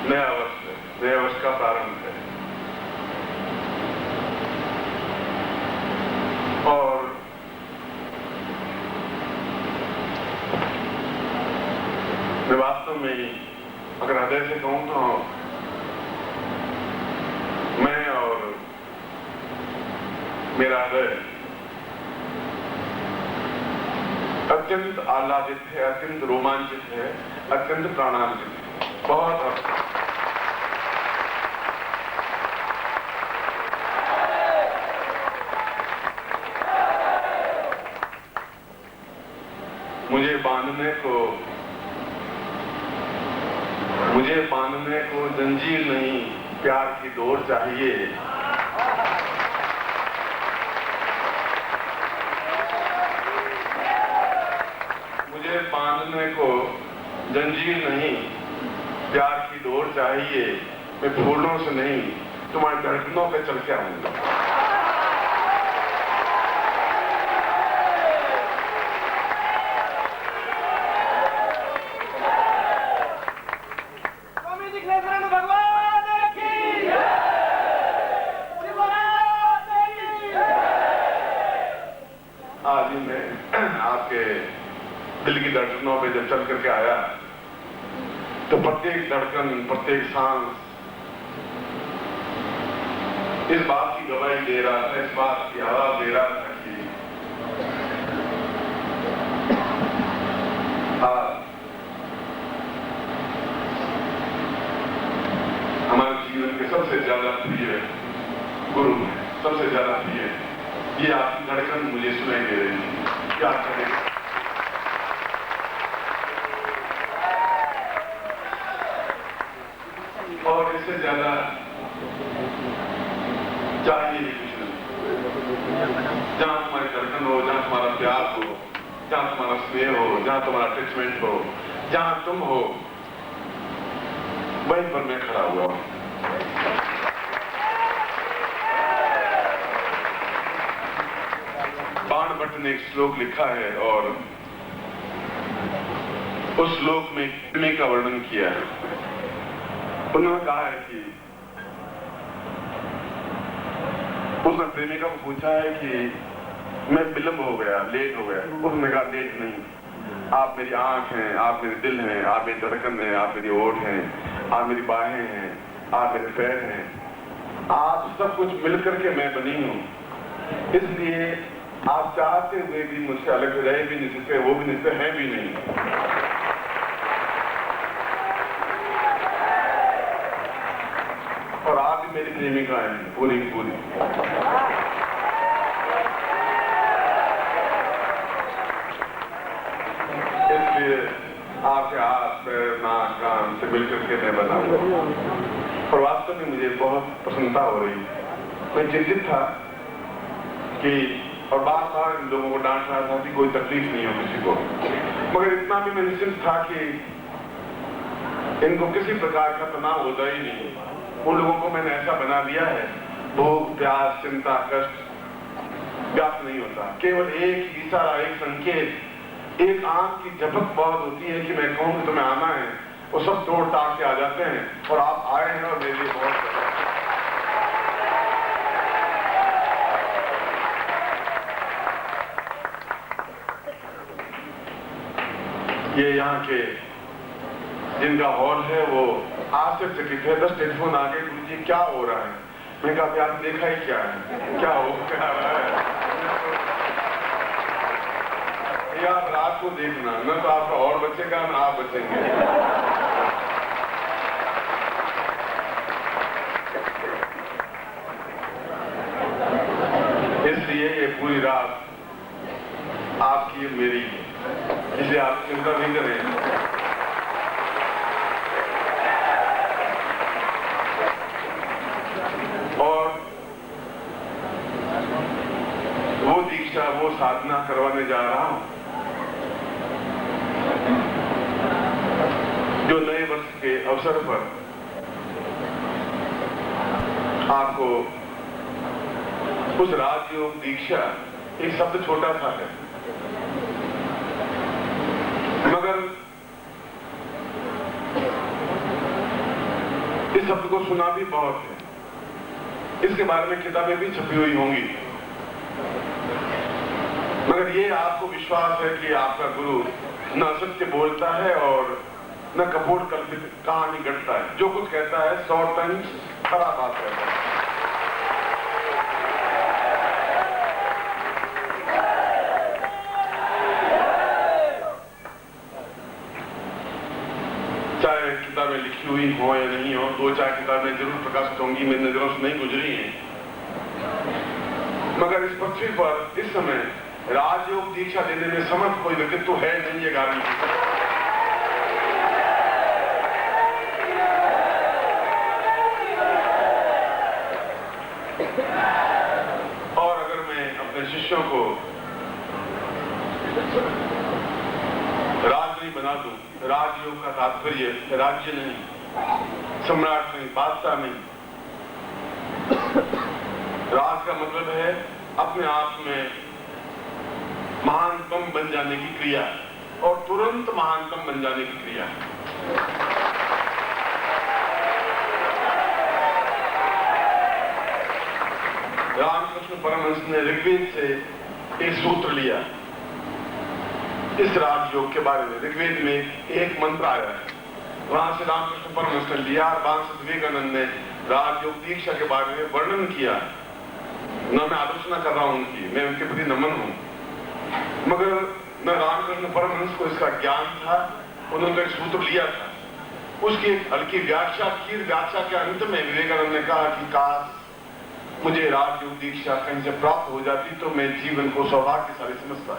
नया वर्ष का प्रारंभ है और मैं वास्तव में अगर हृदय से कहूं तो मैं और मेरा हृदय अत्यंत आह्लादित है, अत्यंत रोमांचित है, अत्यंत प्राणांचित है। बहुत मुझे बांधने को जंजीर नहीं, प्यार की डोर चाहिए। मुझे बांधने को जंजीर नहीं, प्यार की डोर चाहिए। मैं फूलों से नहीं, तुम्हारे धड़कनों पे चल के आऊंगा। आज ही मैं आपके दिल की धड़कनों पे जब चल करके आया तो प्रत्येक धड़कन, प्रत्येक सांस इस बात की गवाही दे रहा था, इस बात की आवाज दे रहा था कि हमारे जीवन के सबसे ज्यादा प्रिय गुरु है, सबसे ज्यादा प्रिय। ये आपकी धड़कन मुझे सुनाई दे रही है। क्या करें? और इससे ज्यादा चाहिए ही कुछ नहीं। जहां तुम्हारी धड़कन हो, जहां तुम्हारा प्यार हो, जहां तुम्हारा स्नेह हो, जहां तुम्हारा अटैचमेंट हो, जहां तुम हो, वहीं पर मैं खड़ा हुआ हूं। बाणभट्ट ने एक श्लोक लिखा है और उस श्लोक में प्रेमी का वर्णन किया है। उन्होंने कहा है कि उसने प्रेमिका को पूछा है कि मैं विलंब हो गया, लेट हो गया। उसने कहा लेट नहीं, आप मेरी आंख हैं, आप मेरे दिल हैं, आप मेरी धड़कन हैं, आप मेरी ओठ हैं, आप मेरी बाहें हैं, आप मेरे पैर हैं, आप सब कुछ मिलकर के मैं बनी हूं। इसलिए आप चाहते हुए भी मुझसे अलग रहे भी नहीं सकते, वो भी नहीं सकते, हैं भी नहीं। और आप भी मेरी प्रेमिका हैं, पूरी पूरी। इसलिए आपके हाथ पैर नाक कान से मिलकर के मैं बना हूं। और वास्तव में मुझे बहुत प्रसन्नता हो रही। मैं चिंतित था कि और बार-बार इन लोगों को डांट रहा था कि कोई तकलीफ नहीं हो किसी को, मगर इतना भी मैं निश्चिंत था कि इनको किसी प्रकार का तनाव होता ही नहीं। उन लोगों को मैंने ऐसा बना दिया है, भूख, प्यास, चिंता, कष्ट व्याप्त नहीं होता। केवल एक इशारा, एक संकेत, एक आंख की झपक बहुत होती है कि मैं कहूं कि तुम्हें आना है, वो सब तोड़ ताड़ के आ जाते हैं। और आप आए हैं और मेरे लिए बहुत ये यहाँ के जिनका हॉल है वो आश्चर्यचकित है। 10 टेलीफोन आ गए, गुरुजी क्या हो रहा है? मैंने कहा आपने देखा ही क्या है, क्या हो क्या रहा है? ये आप रात को देखना, न तो आपका और बचेगा न आप बचेंगे। इसलिए ये पूरी रात आपकी मेरी, इसलिए आप चिंता नहीं करें। और वो दीक्षा, वो साधना करवाने जा रहा हूं जो नए वर्ष के अवसर पर आपको उस राजयोग दीक्षा, एक शब्द छोटा सा है मगर इस शब्द को सुना भी बहुत है, इसके बारे में किताबें भी छपी हुई होंगी, मगर ये आपको विश्वास है कि आपका गुरु न सत्य बोलता है और न कपोल कल्पित कहानी गढ़ता है। जो कुछ कहता है 100 टन खरा बात कहता है। चाहे किताबें लिखी हुई हो या नहीं हो, 2-4 किताबें जरूर प्रकाशित होंगी, मेरी नजरों से नहीं गुजरी हैं, मगर इस पृथ्वी पर इस समय राजयोग दीक्षा देने में समर्थ कोई व्यक्तित्व है नहीं, ये गारंटी। और अगर मैं अपने शिष्यों को राज नहीं बना दूं, राजयोग का तात्पर्य राज्य नहीं, सम्राट नहीं, बादशाह नहीं, राज का मतलब है अपने आप में महानतम बन जाने की क्रिया और तुरंत महानतम बन जाने की क्रिया। रामकृष्ण परमहंस ने ऋग्वेद से एक सूत्र लिया इस राजयोग के बारे में। ऋग्वेद में एक मंत्र आया है, वहां से रामकृष्ण परमहंस ने लिया और वहां से विवेकानंद ने राजयोग दीक्षा के बारे में वर्णन किया। न मैं आलोचना कर रहा हूं उनकी, मैं उनके प्रति नमन हूं, मगर न रामकृष्ण परमहंस को इसका ज्ञान था। उन्होंने एक सूत्र लिया था, उसकी एक हल्की व्याख्या की। व्याख्या के अंत में विवेकानंद ने कहा कि काश मुझे राजयोग दीक्षा कहीं से प्राप्त हो जाती तो मैं जीवन को सौभाग्यशाली समझता।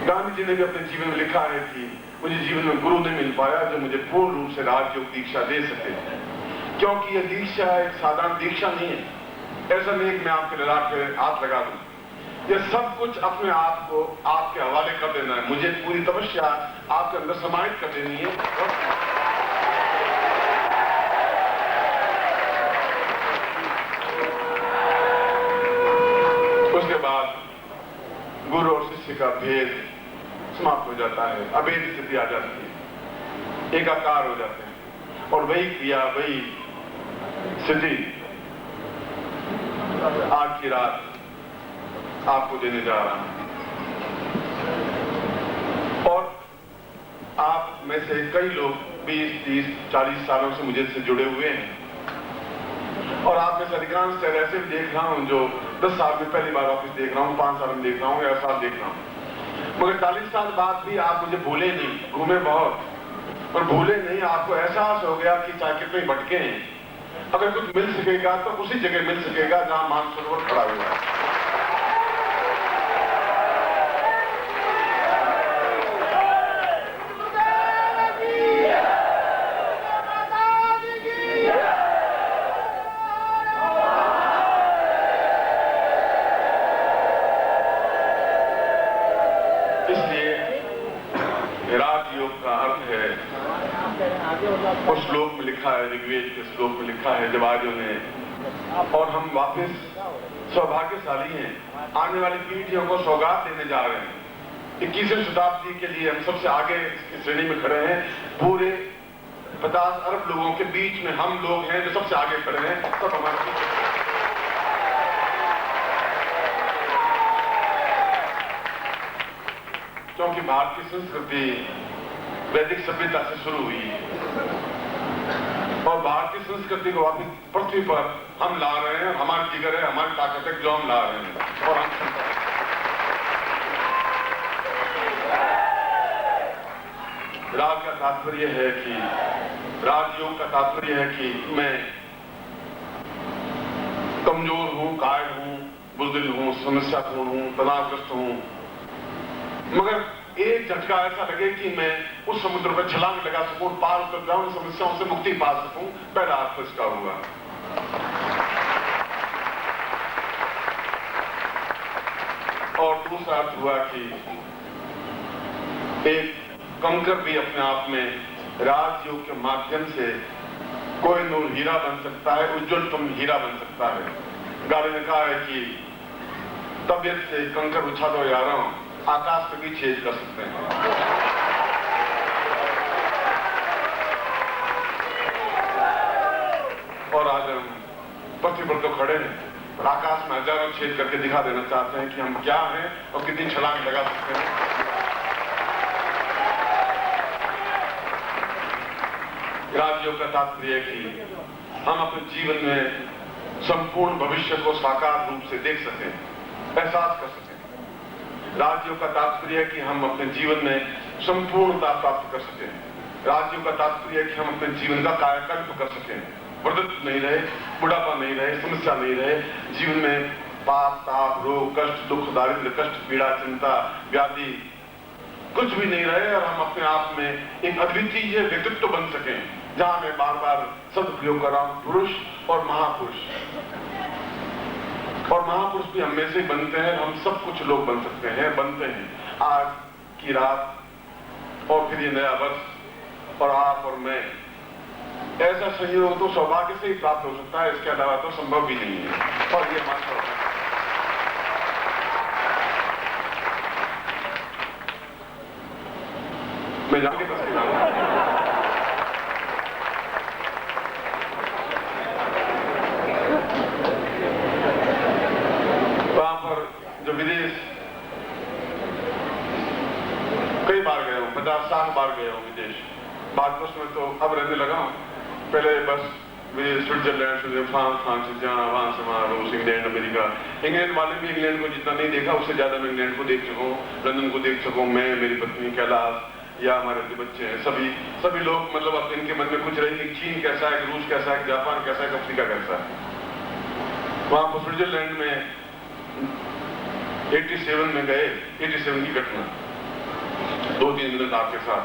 गांधी जी ने भी अपने जीवन में लिखा है कि मुझे जीवन में गुरु नहीं मिल पाया जो मुझे पूर्ण रूप से राजयोग दीक्षा दे सके, क्योंकि यह दीक्षा एक साधारण दीक्षा नहीं है। ऐसा नहीं कि मैं आपके ललाट पे हाथ लगा दूं, यह सब कुछ अपने आप को आपके हवाले कर देना है। मुझे पूरी तपस्या आपके अंदर समाहित कर देनी है। उसके बाद गुरु और शिष्य का भेद समाप्त हो जाता है, अभेद स्थिति आ जाती है, एकाकार हो जाते हैं, और वही क्रिया, वही स्थिति आज की रात आपको देने जा रहा हूं। और आप में से कई लोग 20, 30, 40 सालों से मुझे से जुड़े हुए हैं, और आप में से अधिकांश शहर ऐसे भी देख रहा हूं जो 10 साल में पहली बार ऑफिस देख रहा हूं, 5 साल में देख रहा हूं या 7 देख रहा हूं, मगर 40 साल बाद भी आप मुझे भूले नहीं। घूमे बहुत और भूले नहीं। आपको एहसास हो गया कि चाहे कितने भटके हैं, अगर कुछ मिल सकेगा तो उसी जगह मिल सकेगा जहां मानसरोवर खड़ा हुआ है। उस श्लोक में लिखा है, ऋग्वेद के श्लोक में लिखा है, जब आर्यों ने, और हम वापस सौभाग्यशाली हैं, आने वाली पीढ़ियों को सौगात देने जा रहे हैं। 21वीं शताब्दी के लिए हम सबसे आगे इस श्रेणी में खड़े हैं। पूरे 50 अरब लोगों के बीच में हम लोग हैं जो सबसे आगे खड़े हैं। सब हमारे क्योंकि भारतीय संस्कृति वैदिक सभ्यता से शुरू हुई और भारतीय संस्कृति को वापस पृथ्वी पर हम ला रहे हैं। हमारी जिगर है, हमारी ताकत है जो हम ला रहे हैं। और हम राज का तात्पर्य है कि राजयोग का तात्पर्य है कि मैं कमजोर हूं, कायर हूं, बुज़दिल हूं, समस्यापूर्ण हूं, तनावग्रस्त हूं, मगर एक झटका ऐसा लगे कि मैं उस समुद्र पर छलांग लगा सकूं, पार उतर जाऊं, समस्याओं से मुक्ति पा सकूं। पहला अर्थ इसका हुआ। और दूसरा अर्थ हुआ कि एक कंकर भी अपने आप में राजयोग के माध्यम से कोई नूर हीरा बन सकता है, उज्जवलतम हीरा बन सकता है। गाड़ी ने कहा है कि तबियत से कंकर उछालो यारों, आकाश पे भी छेद कर सकते हैं। और आकाश में हजारों छेद करके दिखा देना चाहते हैं कि हम क्या हैं और कितनी छलांग लगा सकते हैं। राजयोग का तात्पर्य है कि हम अपने जीवन में संपूर्ण भविष्य को साकार रूप से देख सकें, एहसास कर सकें। राजयोग का तात्पर्य है कि हम अपने जीवन में संपूर्णता प्राप्त कर सकें। राजयोग का तात्पर्य है कि हम अपने जीवन का कायाकल्प कर सकें, वृद्धत्व नहीं रहे, बुढ़ापा नहीं रहे, समस्या नहीं रहे, जीवन में पाप, ताप, रोग, कष्ट, दुख, दारिद्र्य, कष्ट, पीड़ा, चिंता, व्याधि कुछ भी नहीं रहे और हम अपने आप में एक अद्वितीय व्यक्तित्व बन सकें, जहां मैं बार बार शब्द प्रयोग कर रहा हूं, पुरुष और महापुरुष। और महापुरुष भी हम में से बनते हैं, हम सब कुछ लोग बन सकते हैं, बनते हैं। आज की रात और फिर ये नया वर्ष और आप और मैं, ऐसा संयोग तो सौभाग्य से ही प्राप्त हो सकता है, इसके अलावा तो संभव भी नहीं है। और ये मात्र मैं जाके वहां पर जो विदेश कई बार गया हूं, 50-60 बार गया हूं विदेश। भारतवर्ष में तो अब रहने लगा हूं, पहले बस स्विट्जरलैंड, फ्रांस से जहाँ, वहां से वहां, रूस, इंग्लैंड, अमेरिका। इंग्लैंड वाले भी इंग्लैंड को जितना नहीं देखा, उससे ज्यादा मैं इंग्लैंड को देख चुका हूँ, लंदन को देख चुका हूँ, मैं, मेरी पत्नी, कैलाश या हमारे जो बच्चे हैं, सभी लोग, मतलब अब इनके मन में कुछ रही कि चीन कैसा है, रूस कैसा है, जापान कैसा है, अफ्रीका कैसा है। वहां पर स्विट्जरलैंड में 87 में गए, 87 की घटना, 2-3 मिनट आपके साथ,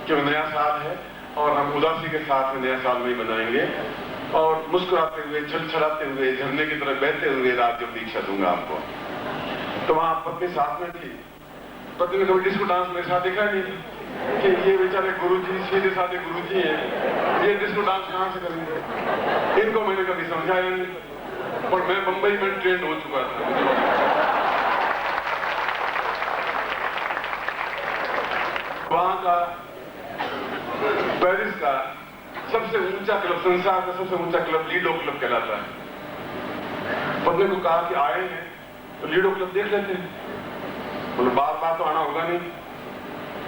क्योंकि नया साल है और हम उदासी के साथ नया साल नहीं बनाएंगे और मुस्कुराते हुए, छलछलाते हुए, झरने की तरह बहते हुए राजयोग दीक्षा दूंगा आपको। तो वहां पत्नी साथ में थी, पत्नी ने कभी डिस्को डांस मेरे साथ देखा नहीं कि ये बेचारे गुरुजी, सीधे साधे गुरुजी हैं, ये डिस्को डांस कहां से करेंगे। इनको मैंने कभी समझाया नहीं और मैं बंबई में ट्रेंड हो चुका था। वहां का पेरिस का सबसे ऊंचा क्लब, संसार का सबसे ऊंचा क्लब लीडो क्लब कहलाता है। पत्नी को कहा कि आए हैं तो लीडो क्लब देख लेते हैं। बोले बार बार तो आना होगा नहीं,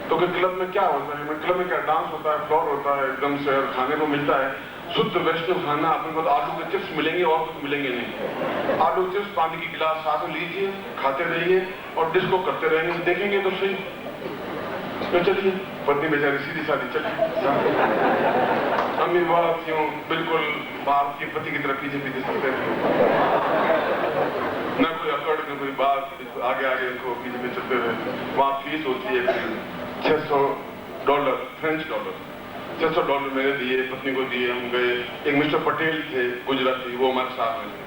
तो क्लब में क्या होता है, क्लब में क्या डांस होता है, फ्लोर होता है एकदम से, और खाने को मिलता है शुद्ध वैष्णव खाना। अपने को तो आलू के चिप्स मिलेंगे और कुछ मिलेंगे नहीं। आलू चिप्स, पानी की गिलास साथ में लीजिए, खाते रहिए और डिस्को करते रहेंगे, देखेंगे तो सही। तो चलिए, पत्नी बेचारी सीधी साधी चली, अम्मी बात यूं बिल्कुल बाप के पति की तरफ पीछे पीछे चलते थे, न कोई अकड़ न कोई बात, आगे आगे इनको पीछे पीछे चलते रहे। वहां फीस होती है $600, फ्रेंच डॉलर, $600 मेरे दिए, पत्नी को दिए, हम गए। एक मिस्टर पटेल थे गुजराती, वो हमारे साथ में थे।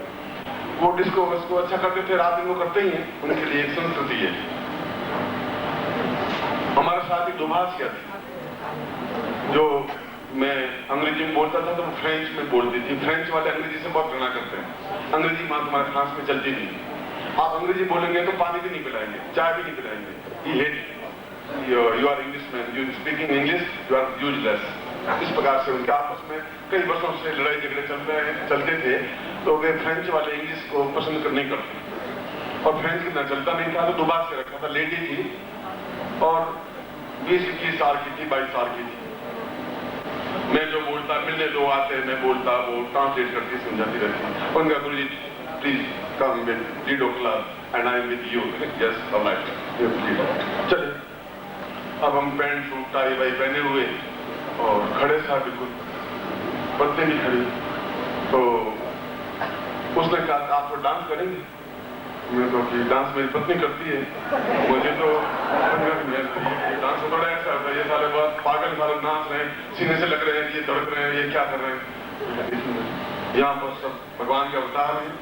वो डिस्को उसको अच्छा करते थे, रात दिन को करते ही हैं, उनके लिए एक संस्कृति है। हमारे साथ एक दुभाषिया थी जो मैं अंग्रेजी में बोलता था तो वो फ्रेंच में बोलती थी। फ्रेंच वाले अंग्रेजी से बहुत घृणा करते हैं, अंग्रेजी मां तुम्हारे फ्रांस में चलती नहीं। आप अंग्रेजी बोलेंगे तो पानी भी नहीं पिलाएंगे, चाय भी नहीं पिलाएंगे। You are English man, you speaking English, you are useless. इस प्रकार से उनके आपस में कई वर्षों से लड़ाई झगड़े चलते थे। तो वे फ्रेंच वाले इंग्लिश को पसंद नहीं करते और फ्रेंच कितना चलता नहीं था, तो दुबार से रखा था। लेडी थी और 20-21 साल की थी, 22 साल की थी। मैं जो बोलता, मिलने दो आते, मैं बोलता, वो ट्रांसलेट करती, समझाती रहती। उनका Guruji please come with Lido club and I am with you. Yes all right, चले। अब हम पैंट सूट टाई वाई पहने हुए और खड़े था बिल्कुल, पत्नी नहीं खड़ी। तो उसने कहा आप तो डांस करेंगे? मैं तो कि डांस मेरी पत्नी करती है, मुझे तो डांस तो थोड़ा ऐसा होता है, ये सारे बहुत पागल सारे नाच रहे हैं, सीने से लग रहे हैं, ये धड़क रहे हैं, ये क्या कर रहे हैं। यहाँ पर सब भगवान के अवतार हैं,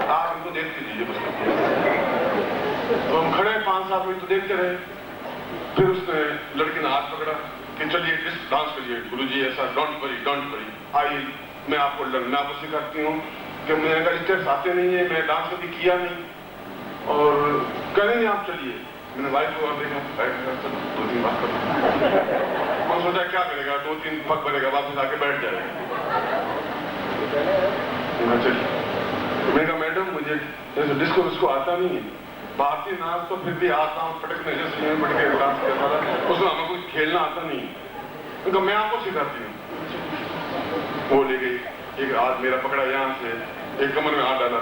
आप इनको देखते दीजिए बस। तो हम खड़े 5-7 मिनट तो देखते रहे। फिर उसने लड़की ने हाथ पकड़ा कि चलिए डांस करिए गुरुजी, ऐसा डोंट वरी आई, मैं आपको सिखाती हूँ कि मेरे का स्टेप्स आते नहीं है, मैं डांस कभी किया नहीं और करेंगे आप, चलिए। मैंने वाइफ को और देखा, 2-3 बात कर, मैं सोचा क्या करेगा, 2-3 पग भरेगा, वापस आके बैठ जाएगा। चलिए मैं कहा मैडम मुझे डिस्को उसको आता नहीं है, भारतीय नाच तो फिर भी आता हूँ, पटकने जैसे मैं पटके डांस करता था, उसमें हमें कुछ खेलना आता नहीं है। उनका मैं आपको सिखाती हूँ। वो ले गई, एक हाथ मेरा पकड़ा यहाँ से, एक कमर में हाथ डाला,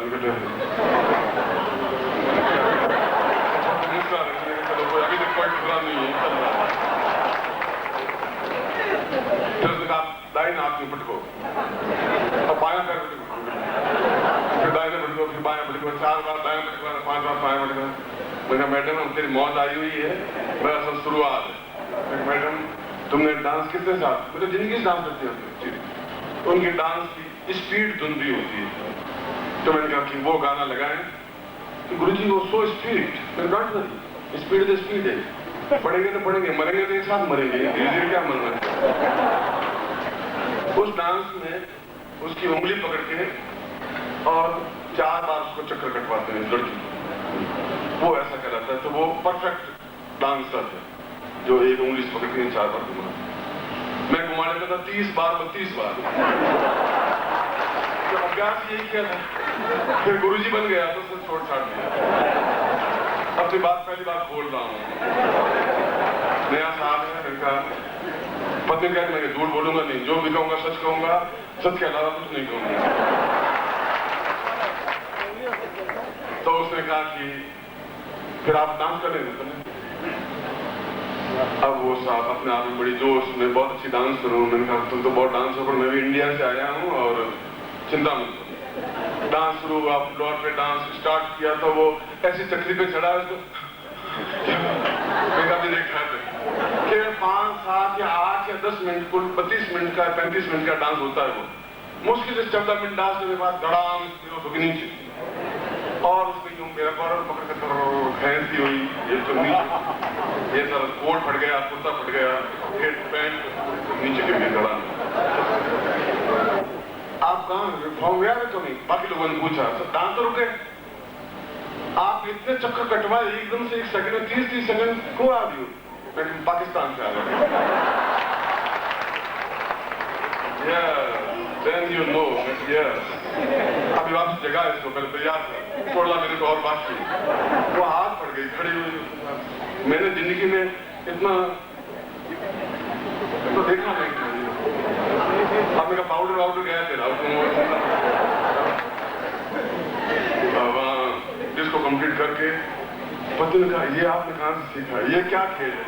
चलो कोई अभी तक कोई खतरा नहीं है, चल रहा। फिर उसने कहा दाहिने हाथ में पटको, अब बायां पैर पटको, फिर दाहिने पटको, फिर बायां पटको, 4 बार दायां पटको, 5 बार बायां पटको। मैंने कहा मैडम अब तेरी मौत आई हुई है, मेरा सब शुरुआत है। मैडम तुमने डांस कितने साल, मतलब जिंदगी से डांस करती हो? उनकी डांस की स्पीड धुंधली होती है। तो मैंने कहा कि वो गाना लगाएं, तो गुरुजी वो सो स्पीड, मैंने कहा नहीं, स्पीड तो स्पीड है, पढ़ेंगे तो पढ़ेंगे, मरेंगे तो एक साथ मरेंगे, धीरे क्या मरना है। उस डांस में उसकी उंगली पकड़ के और 4 बार उसको चक्कर कटवाते हैं लड़की, वो ऐसा कहलाता है। तो वो परफेक्ट डांसर है जो एक उंगली से पकड़ के 4 बार घुमा। मैं घुमा लेता था 30 बार 32 बार। तो अभ्यास यही किया था, फिर गुरुजी बन गया तो उसने छोड़ छाड़ दिया। अपनी बात पहली बार बोल रहा हूँ, नया साल है, इनका पत्नी कहते मैं झूठ बोलूंगा नहीं, जो भी कहूंगा सच कहूंगा, सच के अलावा कुछ नहीं कहूंगा। तो उसने कहा कि फिर आप डांस कर लेंगे? अब वो साहब अपने आप में बड़ी जोश में बहुत अच्छी डांस करूँ। मैंने कहा तुम तो बहुत डांस हो, पर मैं भी इंडिया से आया हूँ और चिंता मत करो। डांस शुरू हुआ, फ्लोर पे डांस स्टार्ट किया तो वो ऐसी चक्री पे चढ़ा उसको भी देखा था कि 5, 7 या 8 या 10 मिनट, कुल 32 मिनट का 35 मिनट का डांस होता है। वो मुश्किल से 14 मिनट डांस करने के बाद धड़ाम नीचे, और उसमें यूं मेरा कॉलर पकड़ कर खैंसी हुई, ये तो नीचे, ये सर कोट फट गया, कुर्ता फट गया, फिर पैंट नीचे गिर गया धड़ाम। आप कहाँ फॉर्म गया है? तो नहीं। बाकी लोगों ने पूछा सर डांस तो रुके, आप इतने चक्कर कटवाए एकदम से 1 सेकंड में, 30 सेकंड को आ रही हो? मैं पाकिस्तान से आ रहा हूँ। Then you know, yes. अभी वापस जगह है इसको, पहले तैयार था, छोड़ना मेरे को और बात की। वो हाथ पड़ गई, खड़ी हुई। मैंने जिंदगी में इतना तो देखा नहीं। आपने का पाउडर गया तेरा, वहाँ जिसको कंप्लीट करके पति ने कहा ये आपने कहाँ से सीखा है, ये क्या खेल है,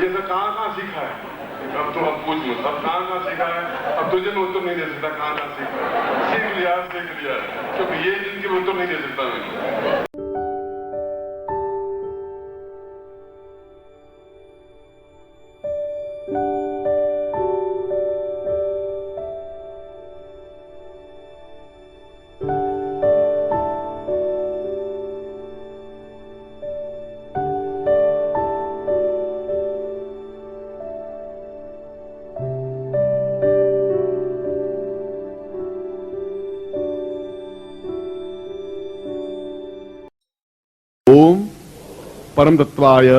ये सब कहाँ सीखा है? अब तुम अब पूछ मत, अब कहाँ सीखा है, अब तुझे मैं उत्तर नहीं दे सकता कहाँ सीखा है। सीख लिया, क्योंकि ये जिनकी मैं उत्तर नहीं दे सकता मैं। ओम परम तत्वाय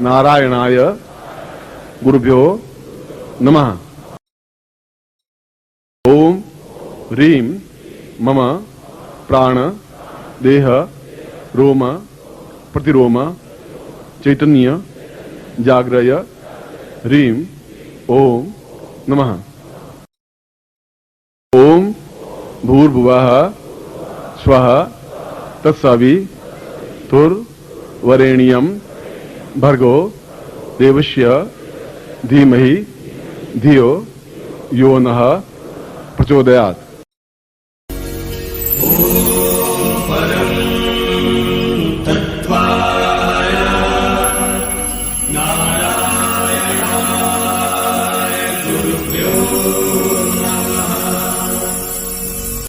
नारायणाय गुरुभ्यो नमः। ओम ह्रीं मम प्राण देह रोम प्रतिरोम चैतन्य जाग्रय ह्रीं ओम नमः। ओम भूर्भुवः स्वः तत्सवितुर्वरेण्यं भर्गो देवस्य धीमहि धियो यो नः प्रचोदयात्। नारायणाय गुरुभ्यो